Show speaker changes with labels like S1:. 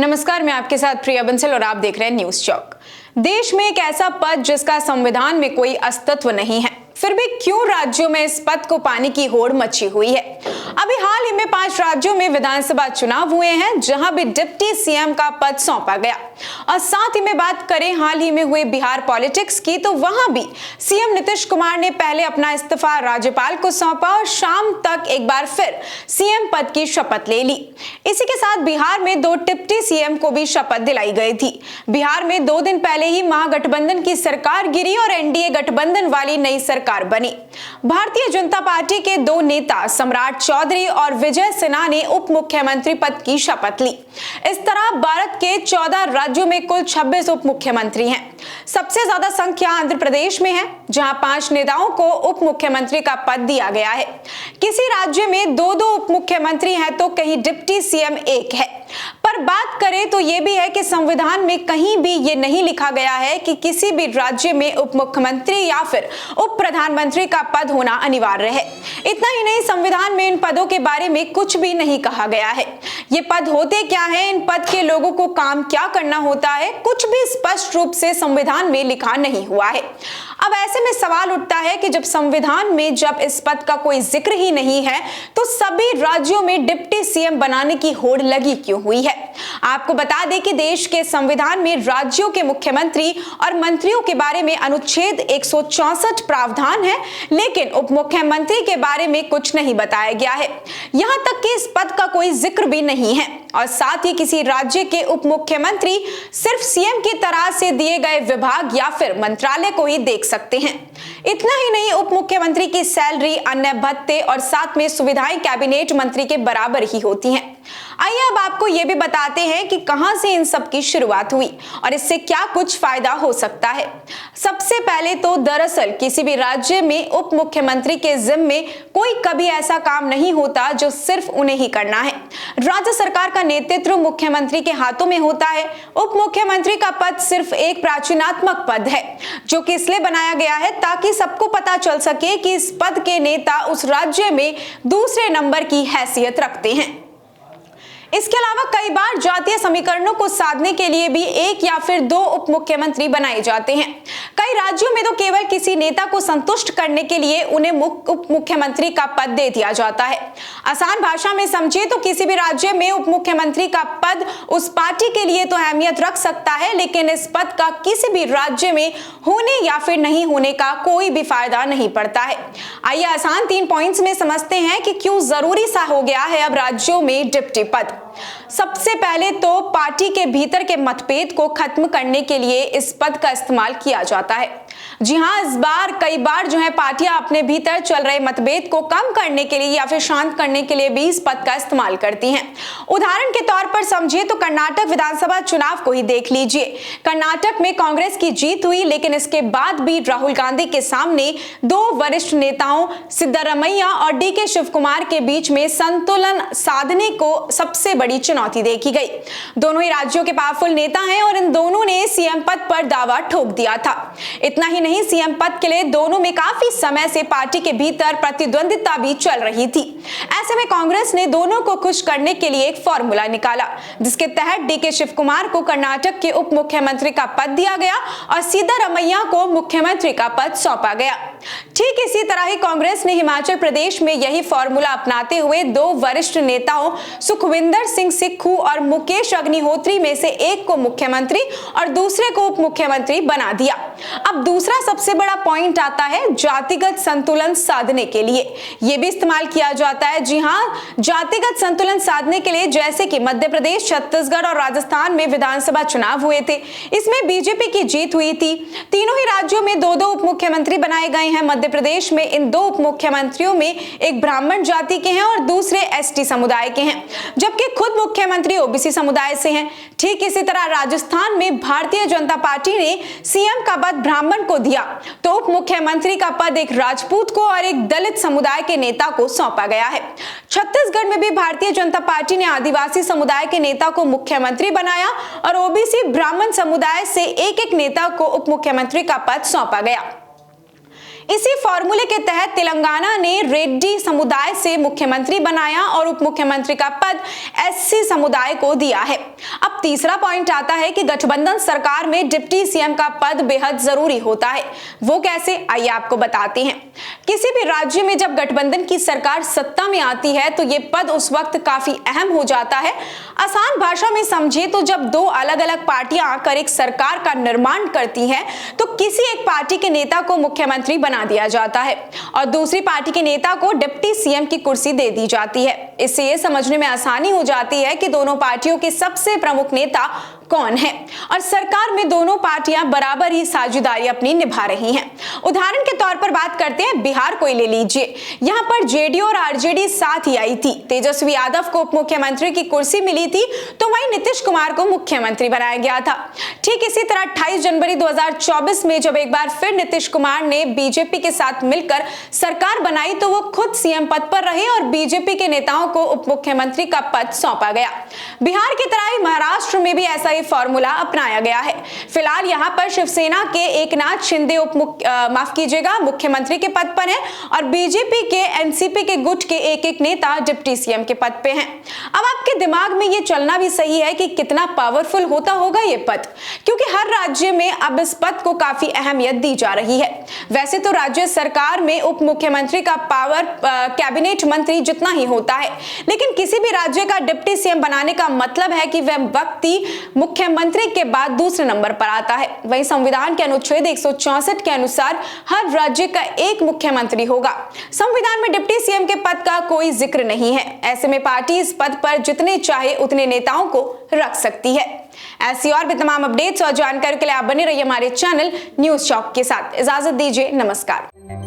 S1: नमस्कार, मैं आपके साथ प्रिया बंसल और आप देख रहे हैं न्यूज चौक। देश में एक ऐसा पद जिसका संविधान में कोई अस्तित्व नहीं है, फिर भी क्यों राज्यों में इस पद को पाने की होड़ मची हुई है। अभी हाल ही में 5 राज्यों में विधानसभा चुनाव हुए हैं, जहां भी डिप्टी सीएम का पद सौंपा गया। और साथ ही में बात करें हाल ही में हुए बिहार पॉलिटिक्स की, तो वहां भी सीएम नीतीश कुमार ने पहले अपना इस्तीफा राज्यपाल को सौंपा और शाम तक एक बार फिर सीएम पद की शपथ ले ली। इसी के साथ बिहार में 2 डिप्टी सीएम को भी शपथ दिलाई गई थी। बिहार में 2 दिन पहले ही महागठबंधन की सरकार गिरी और एनडीए गठबंधन वाली नई सरकार बनी। भारतीय जनता पार्टी के 2 नेता सम्राट चौधरी और विजय सिन्हा ने उप मुख्यमंत्री पद की शपथ ली। इस तरह भारत के 14 राज्यों में कुल 26 उप मुख्यमंत्री हैं। सबसे ज्यादा संख्या आंध्र प्रदेश में है, जहां 5 नेताओं को उप मुख्यमंत्री का पद दिया गया है। किसी राज्य में 2-2 उप मुख्यमंत्री हैं तो कहीं डिप्टी सीएम 1 है। पर बात करें तो यह भी है कि संविधान में कहीं भी ये नहीं लिखा गया है कि किसी भी राज्य में उप मुख्यमंत्री या फिर उप प्रधानमंत्री का पद होना अनिवार्य है। इतना ही नहीं, संविधान में इन पदों के बारे में कुछ भी नहीं कहा गया है। ये पद होते क्या है, इन पद के लोगों को काम क्या करना होता है, कुछ भी स्पष्ट रूप से संविधान में लिखा नहीं हुआ है। अब ऐसे में सवाल उठता है कि जब संविधान में जब इस पद का कोई जिक्र ही नहीं है, तो सभी राज्यों में डिप्टी सीएम बनाने की होड़ लगी क्यों हुई है। आपको बता दें कि देश के संविधान में राज्यों के मुख्यमंत्री और मंत्रियों के बारे में अनुच्छेद 164 प्रावधान है, लेकिन उप मुख्यमंत्री के बारे में कुछ नहीं बताया गया है। यहां तक कि इस पद का कोई जिक्र भी नहीं है और साथ ही किसी राज्य के उप मुख्यमंत्री सिर्फ सीएम की तरह से दिए गए विभाग या फिर मंत्रालय को ही देख सकते हैं। इतना ही नहीं, उप मुख्यमंत्री की सैलरी, अन्य भत्ते और साथ में सुविधाएं कैबिनेट मंत्री के बराबर ही होती हैं। आइए अब आपको यह भी बताते हैं कि कहां से इन सब की शुरुआत हुई और इससे क्या कुछ फायदा हो सकता है। सबसे पहले तो दरअसल किसी भी राज्य में उप मुख्यमंत्री के जिम्मे कोई कभी ऐसा काम नहीं होता जो सिर्फ उन्हें ही करना है। राज्य सरकार का नेतृत्व मुख्यमंत्री के हाथों में होता है। उप मुख्यमंत्री का पद सिर्फ एक प्राचीनात्मक पद है, जो कि इसलिए बनाया गया है ताकि सबको पता चल सके कि इस पद के नेता उस राज्य में दूसरे नंबर की हैसियत रखते हैं। इसके अलावा कई बार जातीय समीकरणों को साधने के लिए भी 1 या फिर 2 उप मुख्यमंत्री बनाए जाते हैं। कई राज्यों में तो केवल किसी नेता को संतुष्ट करने के लिए उन्हें उप मुख्यमंत्री का पद दे दिया जाता है। आसान भाषा में समझे तो किसी भी राज्य में उप मुख्यमंत्री का पद उस पार्टी के लिए तो अहमियत रख सकता है, लेकिन इस पद का किसी भी राज्य में होने या फिर नहीं होने का कोई भी फायदा नहीं पड़ता है। आइए आसान 3 पॉइंट्स में समझते हैं कि क्यों जरूरी सा हो गया है अब राज्यों में डिप्टी पद। सबसे पहले तो पार्टी के भीतर के मतभेद को खत्म करने के लिए इस पद का इस्तेमाल किया जाता है। जी हां, इस बार कई बार जो है पार्टियां अपने भीतर चल रहे मतभेद को कम करने के लिए या फिर शांत करने के लिए भी इस पद का इस्तेमाल करती हैं। उदाहरण के तौर पर समझिए तो कर्नाटक विधानसभा चुनाव को ही देख लीजिए। कर्नाटक में कांग्रेस की जीत हुई, लेकिन इसके बाद भी राहुल गांधी के सामने 2 वरिष्ठ नेताओं सिद्धरमैया और डीके शिवकुमार के बीच में संतुलन साधने को सबसे बड़ी चुनौती देखी गई। दोनों ही राज्यों के पावरफुल नेता हैं और इन दोनों ने सीएम पद पर दावा ठोक दिया था। इतना ही नहीं, सीएम पद के लिए दोनों में काफी समय से पार्टी के भीतर प्रतिद्वंदिता भी चल रही थी। ऐसे में कांग्रेस ने दोनों को खुश करने के लिए एक फॉर्मूला निकाला, जिसके तहत डीके शिवकुमार को कर्नाटक के उप मुख्यमंत्री का पद दिया गया और सिद्धरमैया को मुख्यमंत्री का पद सौंपा गया। ठीक इसी तरह ही कांग्रेस ने हिमाचल प्रदेश में यही फॉर्मूला अपनाते हुए 2 वरिष्ठ नेताओं सुखविंदर सिंह सिक्खू और मुकेश अग्निहोत्री में से एक को मुख्यमंत्री और दूसरे को उप मुख्यमंत्री बना दिया। अब दूसरा सबसे बड़ा पॉइंट आता है जातिगत संतुलन साधने के लिए। यह भी इस्तेमाल किया जाता है। जी हां, जातिगत संतुलन साधने के लिए जैसे कि मध्य प्रदेश, छत्तीसगढ़ और राजस्थान में विधानसभा चुनाव हुए थे, इसमें बीजेपी की जीत हुई थी। तीनों ही राज्यों में 2-2 उप मुख्यमंत्री बनाए गए हैं। मध्य प्रदेश में इन 2 उप मुख्यमंत्रियों में एक ब्राह्मण जाति के हैं और दूसरे एसटी समुदाय के हैं, जबकि खुद मुख्यमंत्री ओबीसी समुदाय से हैं। ठीक इसी तरह राजस्थान में भारतीय जनता पार्टी ने सीएम का पद ब्राह्मण को दिया, तो उप मुख्यमंत्री का पद एक राजपूत को और एक दलित समुदाय के नेता को सौंपा गया है। छत्तीसगढ़ में भी भारतीय जनता पार्टी ने आदिवासी समुदाय के नेता को मुख्यमंत्री बनाया और ओबीसी ब्राह्मण समुदाय से एक-एक नेता को उप मुख्यमंत्री का पद सौंपा गया। इसी फॉर्मूले के तहत तेलंगाना ने रेड्डी समुदाय से मुख्यमंत्री बनाया और उप मुख्यमंत्री का पद एससी समुदाय को दिया है। अब तीसरा पॉइंट आता है कि गठबंधन सरकार में डिप्टी सीएम का पद बेहद जरूरी होता है। वो कैसे, आइए आपको बताते हैं। किसी भी राज्य में जब गठबंधन की सरकार सत्ता में आती है तो ये पद उस वक्त काफी अहम हो जाता है। आसान भाषा में समझे तो जब दो अलग अलग पार्टियां आकर एक सरकार का निर्माण करती हैं तो किसी एक पार्टी के नेता को मुख्यमंत्री बना दिया जाता है और दूसरी पार्टी के नेता को डिप्टी सीएम की कुर्सी दे दी जाती है। इससे ये समझने में आसानी हो जाती है कि दोनों पार्टियों के सबसे प्रमुख नेता कौन है और सरकार में दोनों पार्टियां बराबर ही साझेदारी अपनी निभा रही हैं। उदाहरण के तौर पर बात करते हैं, बिहार को ही ले लीजिए। यहां पर जेडीयू और आरजेडी साथ ही आई थी। तेजस्वी यादव को उप मुख्यमंत्री की कुर्सी मिली थी तो वहीं नीतीश कुमार को मुख्यमंत्री बनाया गया था। ठीक इसी तरह 28 जनवरी 2024 में जब एक बार फिर नीतीश कुमार ने बीजेपी के साथ मिलकर सरकार बनाई तो वो खुद सीएम पद पर रहे और बीजेपी के नेताओं को उप मुख्यमंत्री का पद सौंपा गया। बिहार की तरह ही महाराष्ट्र में भी ऐसा फॉर्मूला अपनाया गया है। फिलहाल यहां पर शिवसेना के एकनाथ शिंदे मुख्यमंत्री के पद पर हैं और बीजेपी के एनसीपी के गुट के एक नेता डिप्टी सीएम के पद पे हैं। अब आपके दिमाग में ये चलना भी सही है कि कितना पावरफुल होता होगा ये पद, क्योंकि हर राज्य में अब इस पद को काफी अहमियत दी जा रही है। वैसे तो राज्य सरकार में उप मुख्यमंत्री का पावर कैबिनेट मंत्री जितना ही होता है, लेकिन किसी भी राज्य का डिप्टी सीएम बनाने का मतलब है कि वह व्यक्ति मुख्यमंत्री के बाद दूसरे नंबर पर आता है। वहीं संविधान के अनुच्छेद 164 के अनुसार हर राज्य का एक मुख्यमंत्री होगा। संविधान में डिप्टी सीएम के पद का कोई जिक्र नहीं है। ऐसे में पार्टी इस पद पर जितने चाहे उतने नेताओं को रख सकती है। ऐसी और भी तमाम अपडेट्स और जानकारी के लिए आप बने रहिए हमारे चैनल न्यूज़ चौक के साथ। इजाजत दीजिए, नमस्कार।